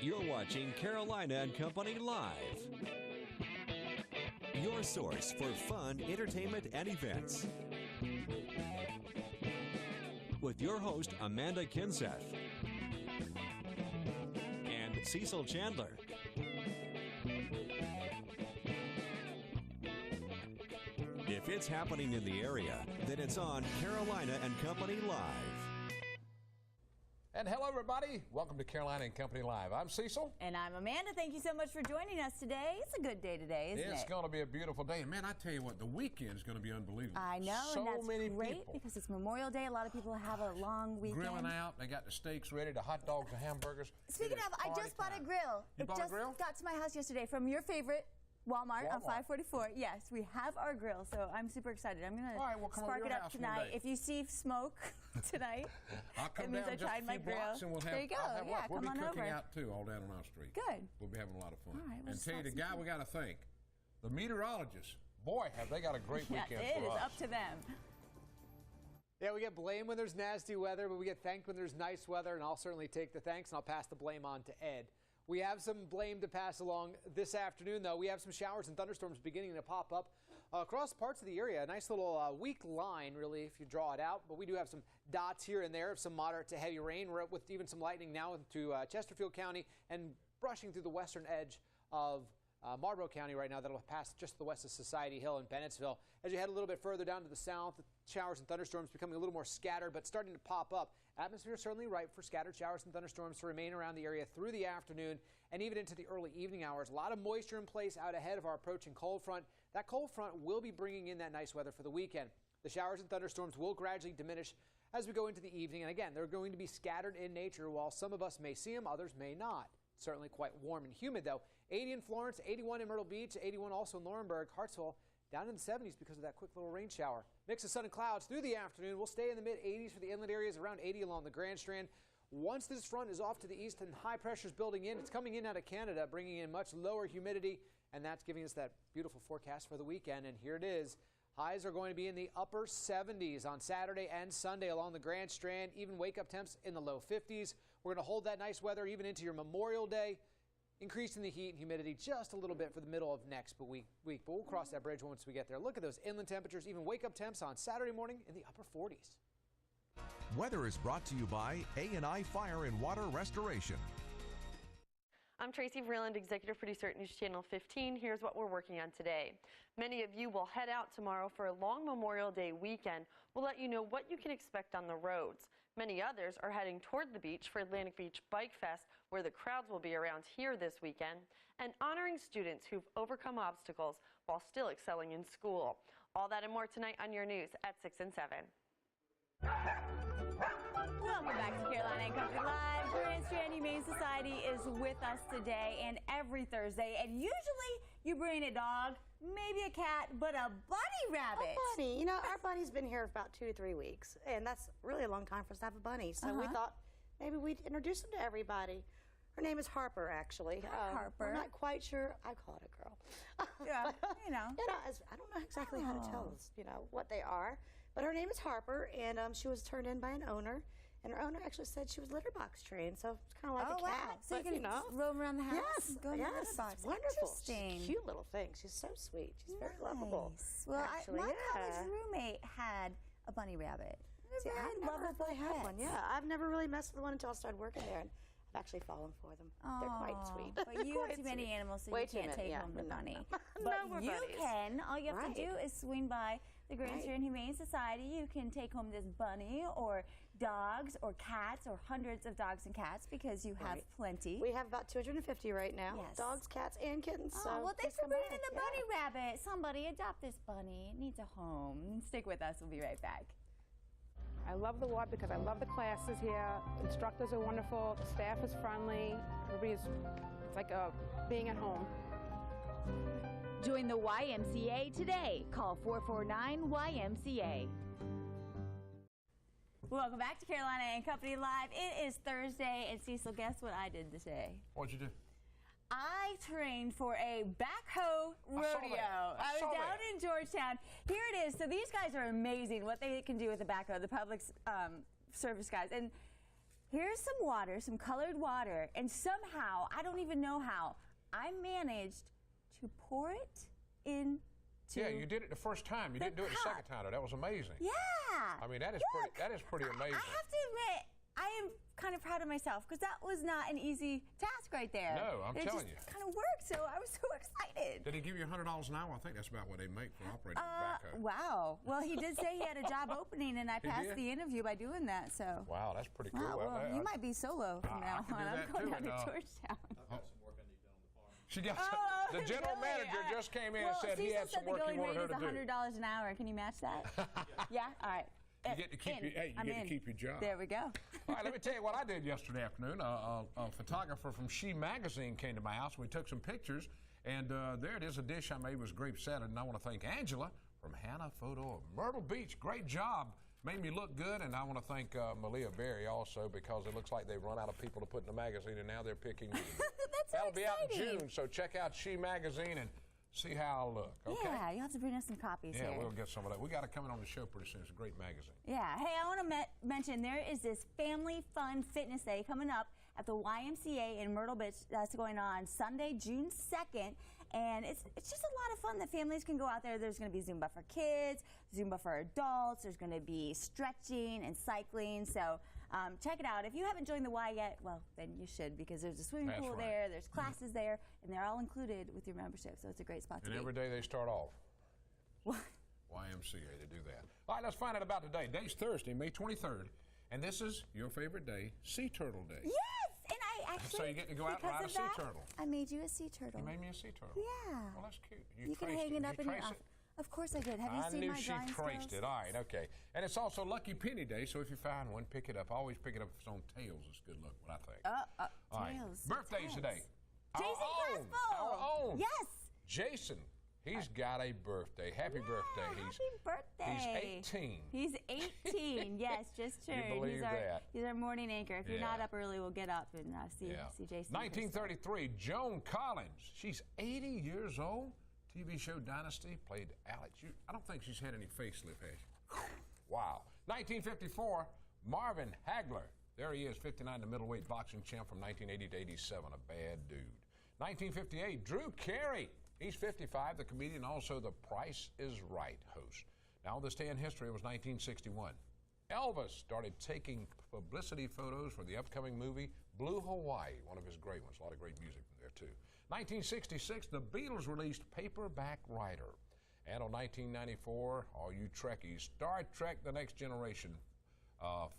You're watching Carolina and Company Live, your source for fun, entertainment, and events. With your host, Amanda Kinseth and Cecil Chandler. If it's happening in the area, then it's on Carolina and Company Live. And hello, everybody. Welcome to Carolina and Company Live. I'm Cecil. And I'm Amanda. Thank you so much for joining us today. It's a good day today, isn't it? It's going to be a beautiful day. And man, I tell you what, the weekend is going to be unbelievable. I know, so and that's many great people. because it's Memorial Day. A lot of people have a long weekend. Grilling out. They got the steaks ready, the hot dogs, the hamburgers. Speaking of, I just bought a grill. You bought a grill? It just got to my house yesterday from your favorite Walmart on 544. Yes, we have our grill, so I'm super excited. I'm going to spark it up tonight. If you see smoke tonight, it means I tried my grill. And we'll have, there you go. Yeah, we'll come on over. We'll be cooking out, too, all down on our street. Good. We'll be having a lot of fun. All right, and tell you, the guy we got to thank, the meteorologists, boy, have they got a great weekend for us. It is up to them. Yeah, we get blamed when there's nasty weather, but we get thanked when there's nice weather, and I'll certainly take the thanks, and I'll pass the blame on to Ed. We have some blame to pass along this afternoon, though. We have some showers and thunderstorms beginning to pop up across parts of the area. A nice little weak line, really, if you draw it out. But we do have some dots here and there of some moderate to heavy rain. We're with even some lightning now into Chesterfield County and brushing through the western edge of Marlborough County right now. That'll pass just to the west of Society Hill and Bennettsville. As you head a little bit further down to the south, the showers and thunderstorms becoming a little more scattered, but starting to pop up. Atmosphere is certainly ripe for scattered showers and thunderstorms to remain around the area through the afternoon and even into the early evening hours. A lot of moisture in place out ahead of our approaching cold front. That cold front will be bringing in that nice weather for the weekend. The showers and thunderstorms will gradually diminish as we go into the evening. And again, they're going to be scattered in nature. While some of us may see them, others may not. Certainly quite warm and humid, though. 80 in Florence, 81 in Myrtle Beach, 81 also in Laurinburg, Hartsville, down in the 70s because of that quick little rain shower. Mix of sun and clouds through the afternoon. We'll stay in the mid-80s for the inland areas, around 80 along the Grand Strand. Once this front is off to the east and high pressure is building in, it's coming in out of Canada, bringing in much lower humidity, and that's giving us that beautiful forecast for the weekend. And here it is. Highs are going to be in the upper 70s on Saturday and Sunday along the Grand Strand, even wake-up temps in the low 50s. We're going to hold that nice weather even into your Memorial Day, increasing the heat and humidity just a little bit for the middle of next week. But we'll cross that bridge once we get there. Look at those inland temperatures, even wake-up temps on Saturday morning in the upper 40s. Weather is brought to you by A&I Fire and Water Restoration. I'm Tracy Vreeland, executive producer at News Channel 15. Here's what we're working on today. Many of you will head out tomorrow for a long Memorial Day weekend. We'll let you know what you can expect on the roads. Many others are heading toward the beach for Atlantic Beach Bike Fest, where the crowds will be around here this weekend, and honoring students who've overcome obstacles while still excelling in school. All that and more tonight on your news at 6 and 7. Welcome back to Carolina and Company Live. Grand Strand Humane Society is with us today and every Thursday. And usually you bring a dog, maybe a cat, but a bunny rabbit. A bunny. You know, our bunny's been here for about 2 to 3 weeks. And that's really a long time for us to have a bunny. So we thought maybe we'd introduce him to everybody. Her name is Harper, actually. Harper. We're not quite sure. I call it a girl. Yeah, you know. I don't know exactly how to tell us, what they are. But her name is Harper, and she was turned in by an owner. And her owner actually said she was litter box trained, so it's kind of like a cat. Wow. So you can roam around the house? Yes, go in the litter box. It's wonderful. Interesting. She's a cute little thing. She's so sweet. She's very lovable. Well, actually, my college roommate had a bunny rabbit. See, I've never really had one. Yeah, I've never really messed with one until I started working there. And I've actually fallen for them. They're quite sweet. But you have too many animals, so you can't take home the bunny. But you can. All you have to do is swing by the Grand Strand Humane Society. You can take home this bunny or dogs or cats or hundreds of dogs and cats because you have plenty. We have about 250 right now. Yes. Dogs, cats, and kittens. Oh, well, thanks for bringing in the bunny rabbit. Somebody adopt this bunny. It needs a home. Stick with us. We'll be right back. I love the WAT because I love the classes here. Instructors are wonderful. The staff is friendly. It's like being at home. Join the YMCA today. Call 449-YMCA. Welcome back to Carolina and Company Live. It is Thursday, and Cecil, guess what I did today? What'd you do? I trained for a backhoe rodeo. I was down in Georgetown. Here it is. So these guys are amazing, what they can do with a backhoe, the public service guys. And here's some water, some colored water, and somehow, I don't even know how, I managed to pour it into Yeah, you did it the first time. You didn't do it the second time. That was amazing. Yeah. I mean, that is pretty amazing. I have to admit, I am kind of proud of myself because that was not an easy task right there. No, I'm telling you. It just kind of worked, so I was so excited. Did he give you $100 an hour? I think that's about what they make for operating a backhoe. Wow. Well, he did say he had a job opening, and I passed the interview by doing that. So. Wow, that's pretty cool. Wow, well, you might be solo from now on. I'm going down to Georgetown. She got the general manager just came in and said he had some work he wanted her to do. $100 an hour. Can you match that? Yeah? All right. You get to keep your job. There we go. All right, let me tell you what I did yesterday afternoon. A photographer from She Magazine came to my house. We took some pictures, and there it is. A dish I made was grape salad, and I want to thank Angela from Hannah Photo of Myrtle Beach. Great job. Made me look good, and I want to thank Malia Berry also because it looks like they've run out of people to put in the magazine, and now they're picking me. That'll be out in June, so check out She Magazine and see how I look, okay? Yeah, you'll have to bring us some copies here. Yeah, we'll get some of that. We got it coming on the show pretty soon. It's a great magazine. Yeah. Hey, I want to mention there is this Family Fun Fitness Day coming up at the YMCA in Myrtle Beach. That's going on Sunday, June 2nd. And it's just a lot of fun that families can go out there. There's going to be Zumba for kids, Zumba for adults. There's going to be stretching and cycling. So check it out. If you haven't joined the Y yet, well, then you should because there's a swimming pool there, there's classes there, and they're all included with your membership. So it's a great spot to be. And every day they start off. What? YMCA, they do that. All right, let's find out about today. Today's Thursday, May 23rd, and this is your favorite day, Sea Turtle Day. Yes! And I actually, so you get to go out and ride a sea turtle. I made you a sea turtle. You made me a sea turtle? Yeah. Well, that's cute. You can hang it up in your office. Of course I did. Have you seen my drawing skills? I knew she traced it. All right, okay. And it's also Lucky Penny Day, so if you find one, pick it up. Always pick it up if it's on tails. It's good luck, what I think. All right. Tails. Birthdays today. Jason Our own. Yes. Jason. He's got a birthday. Happy birthday. Happy birthday. He's 18. He's 18. Yes, just turned. You believe that? He's our morning anchor. If you're not up early, we'll get up and see Jason. 1933, Joan Collins. She's 80 years old. TV show Dynasty, played Alex. I don't think she's had any facelift, has she? Wow. 1954, Marvin Hagler. There he is, 59, the middleweight boxing champ from 1980 to 87, a bad dude. 1958, Drew Carey. He's 55, the comedian, also the Price is Right host. Now, this day in history, it was 1961. Elvis started taking publicity photos for the upcoming movie Blue Hawaii, one of his great ones. A lot of great music from there, too. 1966, the Beatles released Paperback Writer. And on 1994, all you Trekkies, Star Trek The Next Generation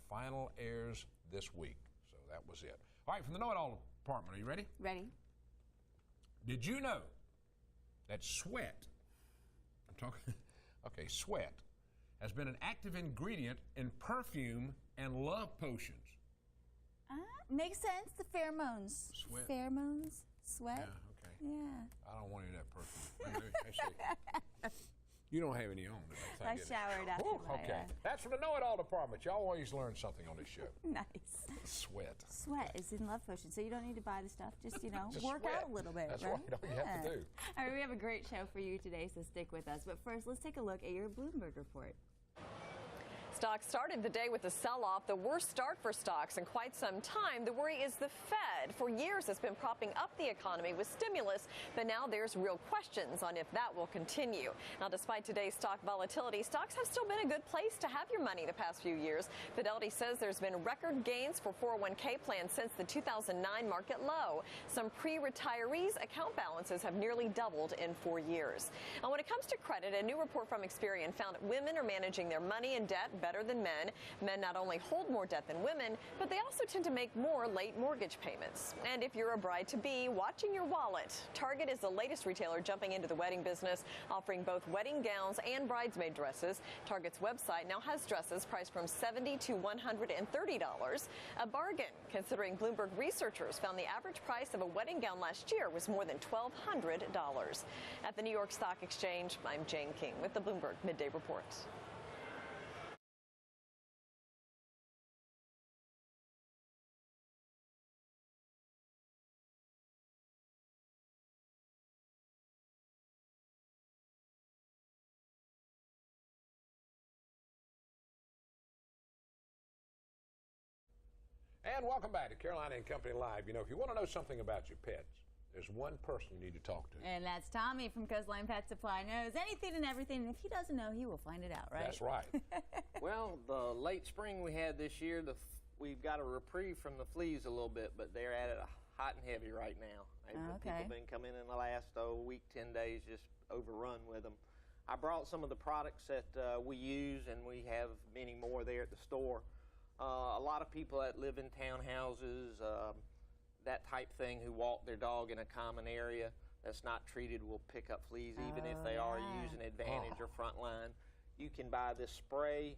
final airs this week. So that was it. All right, from the Know-It-All Department, are you ready? Ready. Did you know that sweat, sweat has been an active ingredient in perfume and love potions? Makes sense. The pheromones. Sweat. Pheromones. Sweat. Yeah, okay. Yeah. I don't want any of that perfume. You don't have any on. I showered after okay. That's from the Know-It-All Department. Y'all always learn something on this show. Nice. Sweat. Sweat is in love potion, so you don't need to buy the stuff. Just, Just work sweat. out a little bit, That's right? All you have to do. All right, we have a great show for you today, so stick with us. But first, let's take a look at your Bloomberg report. Stocks started the day with a sell-off, the worst start for stocks in quite some time. The worry is the Fed. For years, it's been propping up the economy with stimulus, but now there's real questions on if that will continue. Now, despite today's stock volatility, stocks have still been a good place to have your money the past few years. Fidelity says there's been record gains for 401k plans since the 2009 market low. Some pre-retirees' account balances have nearly doubled in 4 years. Now, when it comes to credit, a new report from Experian found women are managing their money and debt better than men. Men not only hold more debt than women, but they also tend to make more late mortgage payments. And if you're a bride-to-be, watching your wallet. Target is the latest retailer jumping into the wedding business, offering both wedding gowns and bridesmaid dresses. Target's website now has dresses priced from $70 to $130. A bargain, considering Bloomberg researchers found the average price of a wedding gown last year was more than $1,200. At the New York Stock Exchange, I'm Jane King with the Bloomberg Midday Report. And welcome back to Carolina and Company Live. You know, if you want to know something about your pets, there's one person you need to talk to. And that's Tommy from Coastline Pet Supply. Knows anything and everything. And if he doesn't know, he will find it out, right? That's right. Well, the late spring we had this year, we've got a reprieve from the fleas a little bit, but they're at it hot and heavy right now. People have been coming in the last week, 10 days, just overrun with them. I brought some of the products that we use, and we have many more there at the store. A lot of people that live in townhouses, that type thing, who walk their dog in a common area that's not treated will pick up fleas, even if they are using Advantage or Frontline. You can buy this spray,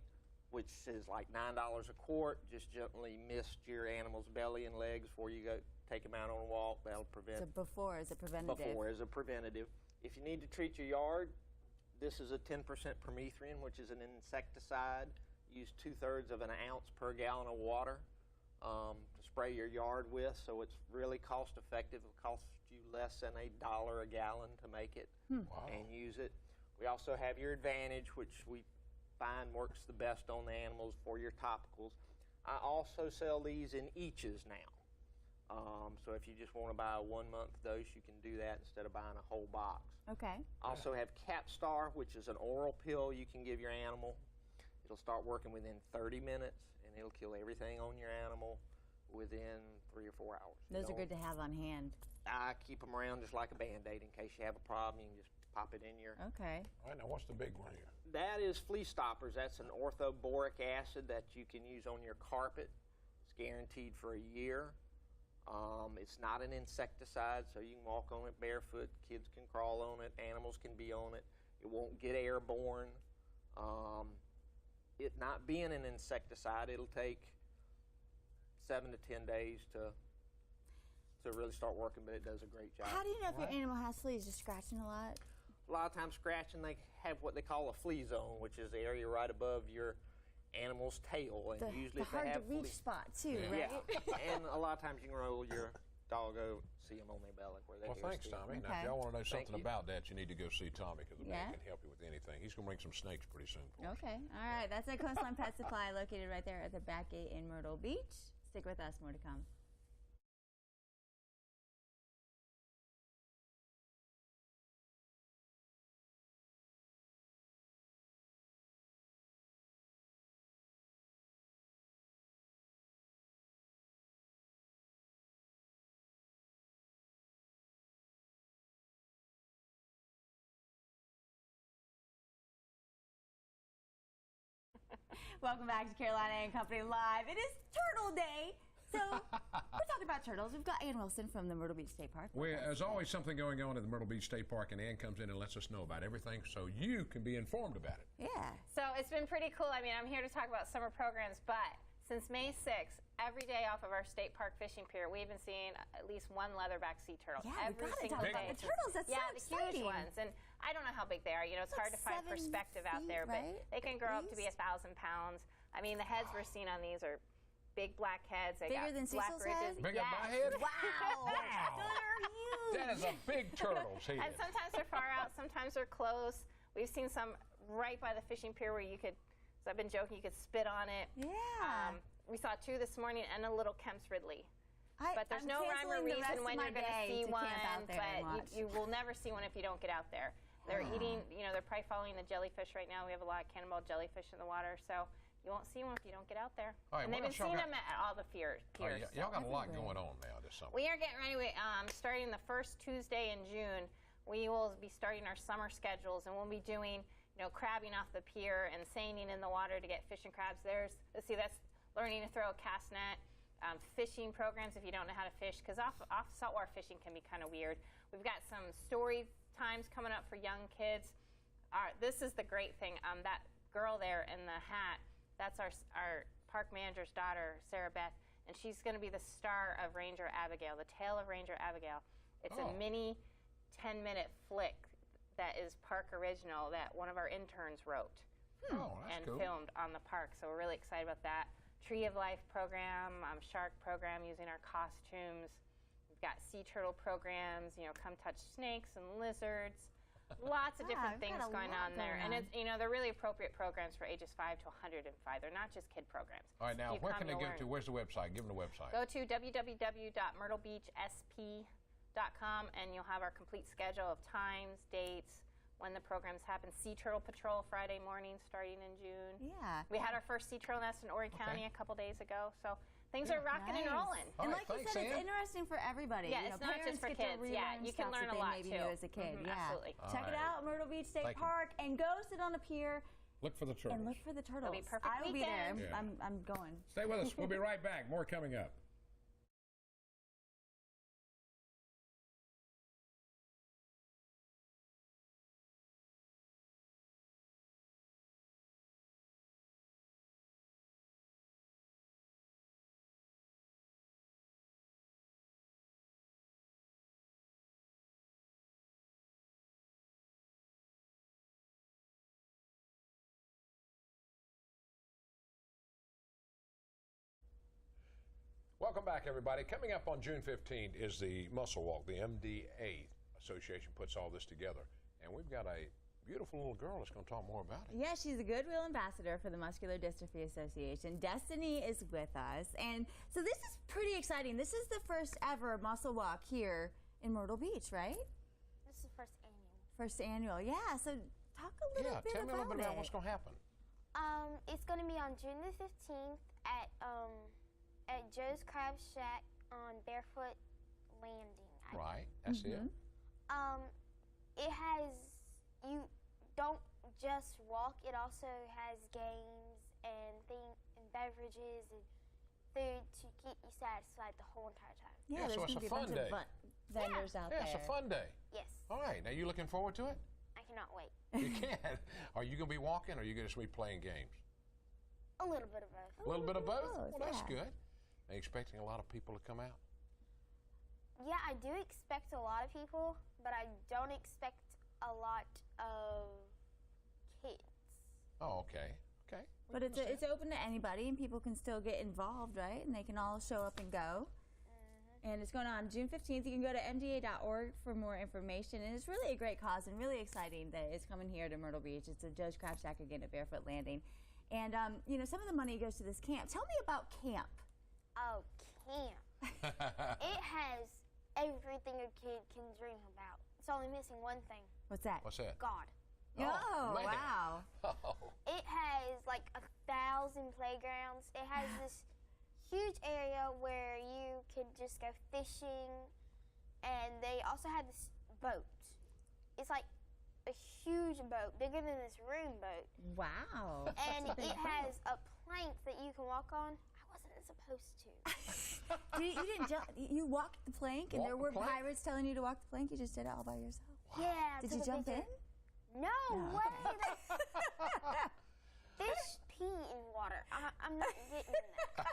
which is like $9 a quart. Just gently mist your animal's belly and legs before you go take them out on a walk. That'll prevent. So before as a preventative. Before as a preventative. If you need to treat your yard, this is a 10% permethrin, which is an insecticide. Use 2/3 of an ounce per gallon of water to spray your yard with, so it's really cost effective. It costs you less than $1 a gallon to make it and use it. We also have your Advantage, which we find works the best on the animals for your topicals. I also sell these in eaches now. So if you just want to buy a 1-month dose, you can do that instead of buying a whole box. Okay. Also have Capstar, which is an oral pill you can give your animal. It'll start working within 30 minutes, and it'll kill everything on your animal within 3 or 4 hours. Those are good to have on hand. I keep them around just like a Band-Aid in case you have a problem. You can just pop it in your... Okay. All right, now what's the big one here? That is flea stoppers. That's an orthoboric acid that you can use on your carpet. It's guaranteed for a year. It's not an insecticide, so you can walk on it barefoot. Kids can crawl on it. Animals can be on it. It won't get airborne. It not being an insecticide, it'll take 7 to 10 days to really start working, but it does a great job. How do you know if your animal has fleas? Just scratching a lot? A lot of times scratching, they have what they call a flea zone, which is the area right above your animal's tail. And usually the hard-to-reach spot, too, right? Yeah. And a lot of times you can roll your dog over, see them on their belly. Well, thanks, Tommy. Now, if y'all want to know something about that, you need to go see Tommy, because the man can help you with anything. He's going to bring some snakes pretty soon for us. Okay. All right. That's at Coastline Pet Supply, located right there at the back gate in Myrtle Beach. Stick with us. More to come. Welcome back to Carolina and Company Live. It is Turtle Day, so we're talking about turtles. We've got Ann Wilson from the Myrtle Beach State Park. There's always something going on at the Myrtle Beach State Park, and Ann comes in and lets us know about everything so you can be informed about it. Yeah. So it's been pretty cool. I mean, I'm here to talk about summer programs, but since May 6th, every day off of our state park fishing pier, we've been seeing at least one leatherback sea turtle. Yeah, every single day. The turtles, that's so exciting. The huge ones. And I don't know how big they are. You know, it's hard to find perspective out there, but they can grow up to be 1,000 pounds. I mean, the heads we're seeing on these are big black heads. They Bigger than black Cecil's ridges. head? Bigger than my head? Wow. They're huge. That is a big turtle's head. And sometimes they're far out, sometimes they're close. We've seen some right by the fishing pier where you could, so I've been joking, you could spit on it. Yeah. We saw 2 this morning and a little Kemp's Ridley. But there's no rhyme or reason when you're going to see one, but you will never see one if you don't get out there. They're eating, you know, they're probably following the jellyfish right now. We have a lot of cannonball jellyfish in the water, so you won't see one if you don't get out there. Right, and they've been seeing them at all the piers. Y'all got a lot going on now this summer. We are getting ready. Starting the first Tuesday in June, we will be starting our summer schedules, and we'll be doing, you know, crabbing off the pier and seining in the water to get fish and crabs. Let's see, that's learning to throw a cast net. Fishing programs if you don't know how to fish, because off saltwater fishing can be kind of weird. We've got some story times coming up for young kids. This is the great thing. That girl there in the hat, that's our park manager's daughter, Sarah Beth, and she's going to be the star of Ranger Abigail, the Tale of Ranger Abigail. It's a mini 10-minute flick that is park original that one of our interns wrote and filmed on the park. So we're really excited about that. Tree of Life program, shark program using our costumes. We've got sea turtle programs, you know, come touch snakes and lizards. Lots of different things going on there. And it's, you know, they're really appropriate programs for ages 5 to 105. They're not just kid programs. All right, now, where can they go to? Where's the website? Give them the website. Go to www.myrtlebsp.com, and you'll have our complete schedule of times, dates, when the programs happen. Sea Turtle Patrol Friday morning starting in June. Yeah. We had our first sea turtle nest in Horry County a couple days ago. So things are rocking and rolling. And like you said, it's interesting for everybody. Yeah, it's not just for kids. Yeah, you can learn a lot too. As a kid. Absolutely. Check it out, Myrtle Beach State Park, and go sit on a pier. Look for the turtles. And look for the turtles. It'll be perfect. I will be there. Yeah. I'm going. Stay with us. We'll be right back. More coming up. Welcome back, everybody. Coming up on June 15th is the Muscle Walk. The MDA Association puts all this together. And we've got a beautiful little girl that's going to talk more about it. Yeah, she's a Goodwill ambassador for the Muscular Dystrophy Association. Destiny is with us. And so this is pretty exciting. This is the first ever Muscle Walk here in Myrtle Beach, right? This is the first annual. First annual, yeah. So talk a little bit about it. Tell me a little bit about what's going to happen. It's going to be on June the 15th at Joe's Crab Shack on Barefoot Landing. Right, that's it. It has, you don't just walk, it also has games and beverages and food to keep you satisfied the whole entire time. Yeah, so it's a fun day. Vendors out there. Yeah, it's a fun day. Yes. All right, now you looking forward to it? I cannot wait. You can. Are you going to be walking, or are you going to be playing games? A little bit of both. A little bit of both? Well, that's good. Are you expecting a lot of people to come out? Yeah, I do expect a lot of people, but I don't expect a lot of kids. Oh, okay. Okay. But it's open to anybody, and people can still get involved, right? And they can all show up and go. And it's going on June 15th. You can go to mda.org for more information. And it's really a great cause and really exciting that it's coming here to Myrtle Beach. It's a Joe's Crab Shack again at Barefoot Landing. And, you know, some of the money goes to this camp. Tell me about camp. Oh, camp. It has everything a kid can dream about. It's only missing one thing. What's that? What's that? God. Oh, wow. It has like 1,000 playgrounds. It has this huge area where you can just go fishing. And they also have this boat. It's like a huge boat, bigger than this room boat. Wow. And it has a plank that you can walk on. Supposed to. You didn't jump. You walked the plank, and there were pirates telling you to walk the plank. You just did it all by yourself. Wow. Yeah. Did you jump in? No way. Fish pee in water. I'm not getting in that.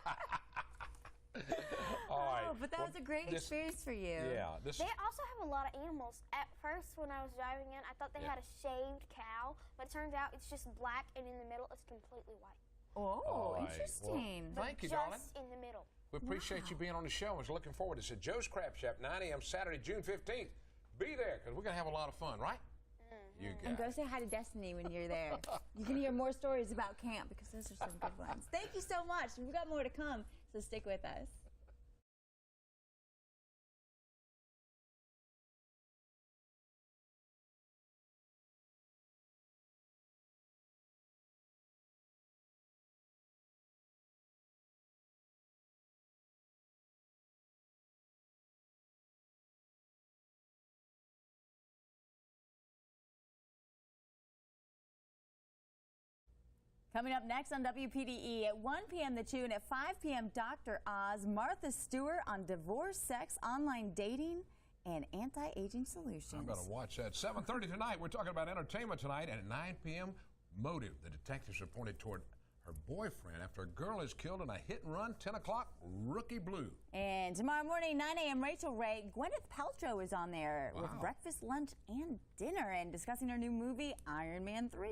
All right. Oh, but that was a great experience for you. Yeah. They also have a lot of animals. At first, when I was driving in, I thought they had a shaved cow, but it turns out it's just black, and in the middle, it's completely white. Oh, interesting. Well, thank you, darling. Just in the middle. We appreciate you being on the show. We're looking forward. It's at Joe's Crab Shack, 9 a.m. Saturday, June 15th. Be there, because we're going to have a lot of fun, right? You got and go say hi to Destiny when you're there. You can hear more stories about camp, because those are some good ones. Thank you so much. We've got more to come, so stick with us. Coming up next on WPDE at 1 p.m. The Tune, at 5 p.m. Dr. Oz, Martha Stewart on divorce, sex, online dating, and anti-aging solutions. I'm going to watch that. 7:30 tonight. We're talking about entertainment tonight, and at 9 p.m. Motive. The detectives are pointed toward her boyfriend after a girl is killed in a hit and run. 10 o'clock, Rookie Blue. And tomorrow morning, 9 a.m., Rachel Ray, Gwyneth Paltrow is on there with breakfast, lunch, and dinner, and discussing her new movie, Iron Man 3.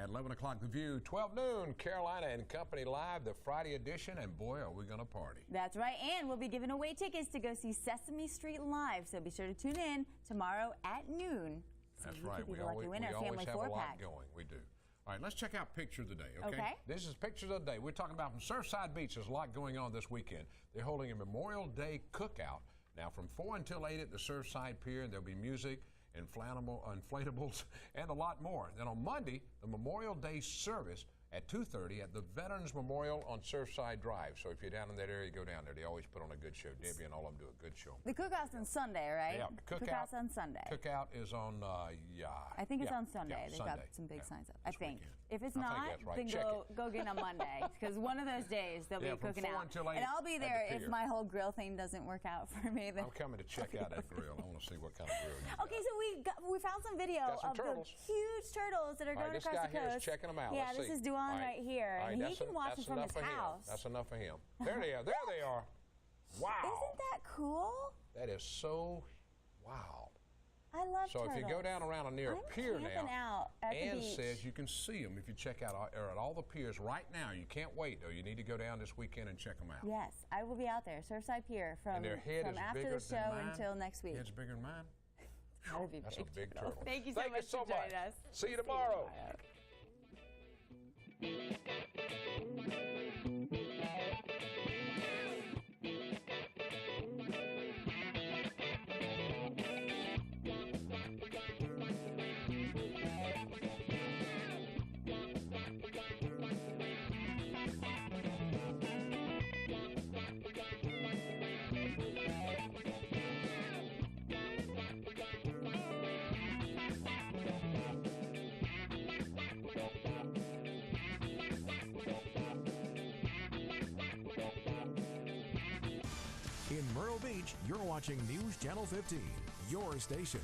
At 11 o'clock, The View. 12 noon, Carolina and Company Live, the Friday edition, and boy, are we going to party. That's right, and we'll be giving away tickets to go see Sesame Street Live, so be sure to tune in tomorrow at noon, That's you right. could be We the lucky always, winner. we always Family have a lot 4-pack. going. We do. All right, let's check out Picture of the Day, okay? Okay. This is Pictures of the Day. We're talking about from Surfside Beach. There's a lot going on this weekend. They're holding a Memorial Day cookout. Now, from 4 until 8 at the Surfside Pier, there'll be music, inflatables, and a lot more. Then on Monday, the Memorial Day service at 2:30 at the Veterans Memorial on Surfside Drive. So if you're down in that area, go down there. They always put on a good show. Debbie and all of them do a good show. The cookout's on Sunday, right? Yeah, Cookout's on Sunday. Cookout is on, I think it's on Sunday. They've got some big signs up. I think. If it's not, that's right. then Check go get it on Monday, because one of those days they'll be from cooking 4 out. until 8 And I'll be at there the if pier. my whole grill thing doesn't work out for me. Then I'm coming to check out that grill. I want to see what kind of grill you got. Okay, so we found some video Got some of turtles. the huge turtles that are All right, going this across guy the here coast. is checking them out. Yeah, Let's this see. is Duan All right here, All right, and he can watch them from his enough for house. Him. That's enough for him. There they are. There they are. Wow. Isn't that cool? That is so wow. I love So turtles. if you go down around a near pier camping now, out at the Ann beach. says you can see them if you check out at all the piers right now. You can't wait though. You need to go down this weekend and check them out. Yes, I will be out there, Surfside Pier, from And their head is after bigger the show than mine. until next week. Head's bigger than mine. That would be That's a big turtle. Thank you so much for joining us. See you tomorrow. In Myrtle Beach, you're watching News Channel 15, your station.